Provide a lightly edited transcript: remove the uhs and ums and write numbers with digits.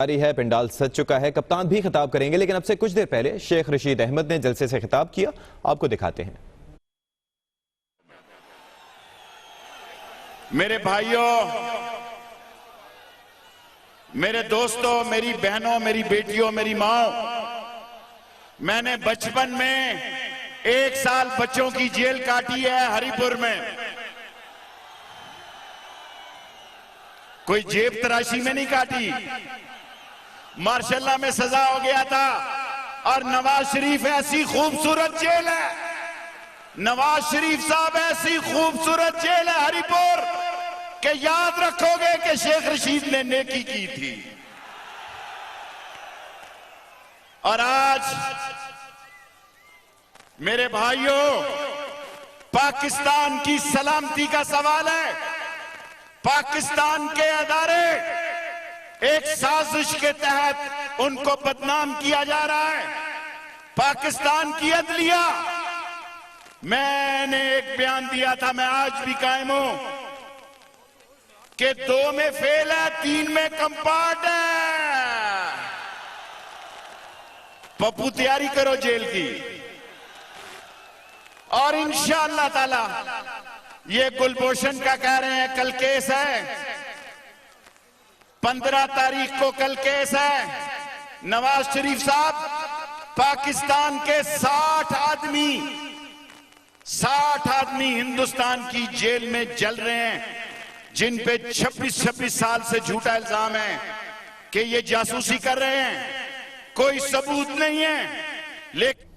जारी है, पिंडाल सज चुका है। कप्तान भी खिताब करेंगे, लेकिन अब से कुछ देर पहले शेख रशीद अहमद ने जलसे से खिताब किया। आपको दिखाते हैं। मेरे भाइयों, मेरे दोस्तों, मेरी बहनों, मेरी बेटियों, मेरी माओ, मैंने बचपन में 1 साल बच्चों की जेल काटी है हरिपुर में। कोई जेब तराशी में नहीं काटी, मार्शल्ला में सजा हो गया था। और नवाज शरीफ ऐसी खूबसूरत जेल है, नवाज शरीफ साहब ऐसी खूबसूरत जेल है हरिपुर कि याद रखोगे कि शेख रशीद ने नेकी की थी। और आज मेरे भाइयों, पाकिस्तान की सलामती का सवाल है। पाकिस्तान के अदारे एक साजिश के तहत उनको बदनाम किया जा रहा है। पाकिस्तान की अदलिया, मैंने एक बयान दिया था, मैं आज भी कायम हूं कि 2 में फेल है, 3 में कंपार्ट है। पप्पू तैयारी करो जेल की। और इंशाअल्लाह ताला ये कुलभूषण का कह रहे हैं कल केस है, 15 तारीख को कल केस है। नवाज शरीफ साहब, पाकिस्तान के 60 आदमी हिंदुस्तान की जेल में जल रहे हैं, जिन पे 26 साल से झूठा इल्जाम है कि ये जासूसी कर रहे हैं। कोई सबूत नहीं है, लेकिन